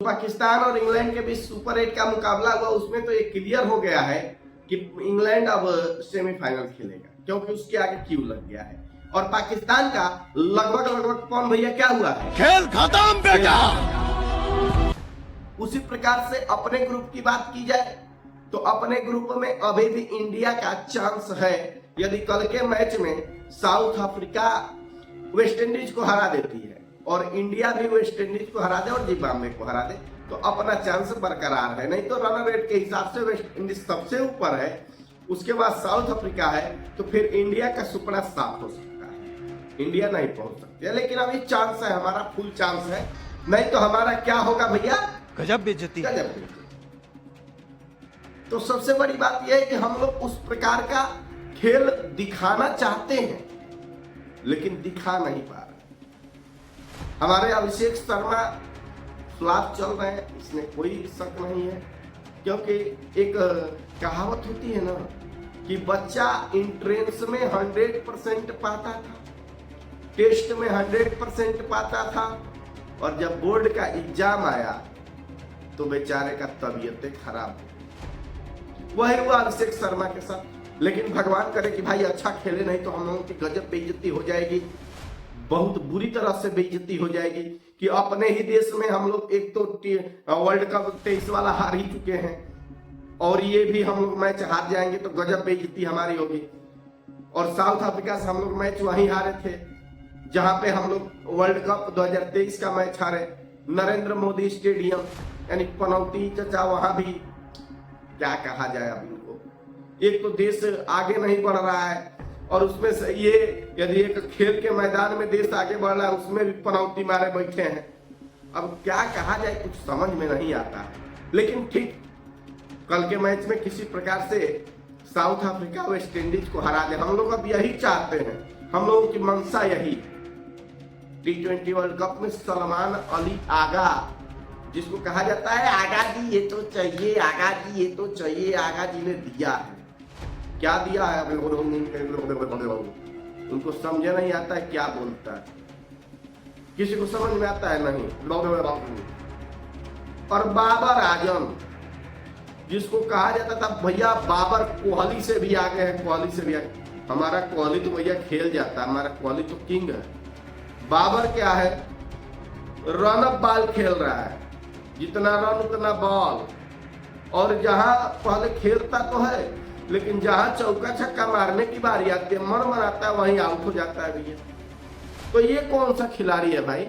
पाकिस्तान और इंग्लैंड के बीच सुपर 8 का मुकाबला हुआ, उसमें तो ये क्लियर हो गया है कि इंग्लैंड अब सेमीफाइनल खेलेगा, क्योंकि उसके आगे क्यू लग गया है। और पाकिस्तान का लगभग कौन भैया क्या हुआ है, खेल खत्म बेटा। उसी प्रकार से अपने ग्रुप की बात की जाए तो अपने ग्रुप में अभी भी इंडिया का चांस है। यदि कल के मैच में साउथ अफ्रीका वेस्ट इंडीज को हरा देती है और इंडिया भी वेस्ट इंडीज को हरा दे और जिम्बाब्वे को हरा दे तो अपना चांस बरकरार है। नहीं तो रनर रेट के हिसाब से वेस्ट इंडीज सबसे ऊपर है, उसके बाद साउथ अफ्रीका है, तो फिर इंडिया का सुपड़ा साफ हो सकता है, इंडिया नहीं पहुंच सकती है। लेकिन अभी चांस है, हमारा फुल चांस है। नहीं तो हमारा क्या होगा भैया, गजब बेइज्जती। गजब बेइज्जती। तो सबसे बड़ी बात यह है कि हम लोग उस प्रकार का खेल दिखाना चाहते हैं लेकिन दिखा नहीं पा रहे। हमारे अभिषेक शर्मा फ्लॉप चल रहे हैं, इसमें कोई शक नहीं है, क्योंकि एक कहावत होती है ना कि बच्चा इंट्रेंस में 100% पाता था, टेस्ट में 100% पाता था, और जब बोर्ड का एग्जाम आया तो बेचारे का तबीयत खराब हो। वही हुआ अभिषेक शर्मा के साथ। लेकिन भगवान करे कि भाई अच्छा खेले, नहीं तो हम लोगों की गजब बेइज्जती हो जाएगी, बहुत बुरी तरह से बेइज्जती हो जाएगी कि अपने ही देश में हम लोग एक तो वर्ल्ड कप 23 वाला हार ही चुके हैं और ये भी हम लोग मैच हार जाएंगे तो गजब बेइज्जती हमारी होगी। और साउथ अफ्रीका से हम लोग मैच वहीं हारे थे जहां पे हम लोग वर्ल्ड कप 2023 का मैच हारे, नरेंद्र मोदी स्टेडियम, यानी पनौती चचा, वहां भी क्या कहा जाए अब इनको। एक तो देश आगे नहीं बढ़ रहा है और उसमें से ये यदि एक खेल के मैदान में देश आगे बढ़ रहा है उसमें भी पनौती मारे बैठे हैं। अब क्या कहा जाए, कुछ समझ में नहीं आता है। लेकिन ठीक कल के मैच में किसी प्रकार से साउथ अफ्रीका वेस्ट इंडीज को हरा दे, हम लोग अब यही चाहते हैं, हम लोगों की मंशा यही। T20 वर्ल्ड कप में सलमान अली आगा, जिसको कहा जाता है आगा जी ये तो चाहिए, आगा जी ये तो चाहिए, आगा जी ने दिया है। क्या दिया है उनको समझ नहीं आता है क्या बोलता है, किसी को समझ में आता है नहीं। और बाबर आजम, जिसको कहा जाता था भैया बाबर कोहली से भी आगे है, कोहली से भी आगे। हमारा कोहली तो भैया खेल जाता है, हमारा कोहली तो किंग है। बाबर क्या है, रन अप बॉल खेल रहा है, जितना रन उतना बॉल, और जहां पहले खेलता तो है लेकिन जहां चौका छक्का मारने की बारी आती है, मन मनाता है, वहीं आउट हो जाता है भैया। तो ये कौन सा खिलाड़ी है भाई।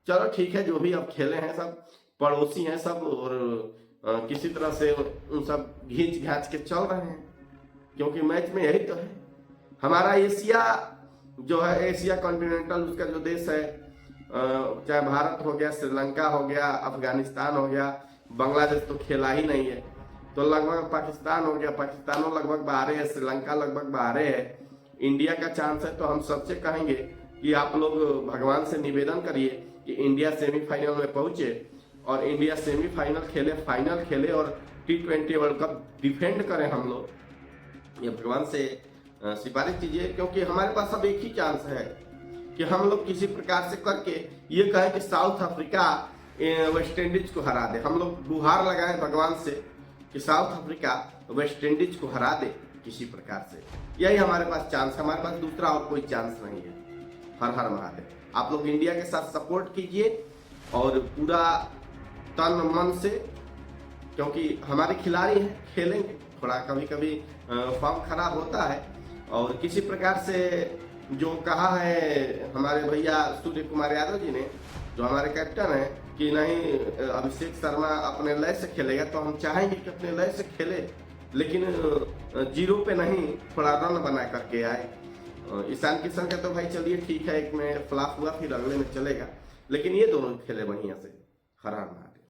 चलो ठीक है, जो भी अब खेले हैं सब पड़ोसी हैं सब, और किसी तरह से उन सब घींच घाच के चल रहे हैं, क्योंकि मैच में यही तो है। हमारा एशिया जो है, एशिया कॉन्टिनेंटल उसका जो देश है, चाहे भारत हो गया, श्रीलंका हो गया, अफगानिस्तान हो गया, बांग्लादेश तो खेला ही नहीं है, तो लगभग पाकिस्तान हो गया, पाकिस्तानों लगभग बाहर है, श्रीलंका लगभग बाहर है। इंडिया का चांस है, तो हम सबसे कहेंगे कि आप लोग भगवान से निवेदन करिए कि इंडिया सेमीफाइनल में पहुंचे और इंडिया सेमीफाइनल खेले, फाइनल खेले और T20 वर्ल्ड कप डिफेंड करें हम लोग। ये भगवान से सिफारिश कीजिए, क्योंकि हमारे पास अब एक ही चांस है कि हम लोग किसी प्रकार से करके ये कहें कि साउथ अफ्रीका वेस्ट इंडीज को हरा दे। हम लोग गुहार लगाएं भगवान से कि साउथ अफ्रीका वेस्ट इंडीज को हरा दे किसी प्रकार से। यही हमारे पास चांस, हमारे पास दूसरा और कोई चांस नहीं है। हर हर महादेव। आप लोग इंडिया के साथ सपोर्ट कीजिए और पूरा तन मन से, क्योंकि हमारे खिलाड़ी हैं, खेलेंगे। थोड़ा कभी कभी फॉर्म खराब होता है, और किसी प्रकार से जो कहा है हमारे भैया सूर्य कुमार यादव जी ने, जो हमारे कैप्टन है, कि नहीं अभिषेक शर्मा अपने लय से खेलेगा, तो हम चाहेंगे कि अपने लय से खेले, लेकिन जीरो पे नहीं, थोड़ा रन बना करके आए। ईशान किशन का तो भाई चलिए ठीक है, एक में फ्लॉप हुआ, फिर अगले में चलेगा, लेकिन ये दोनों खेले बढ़िया से। हरा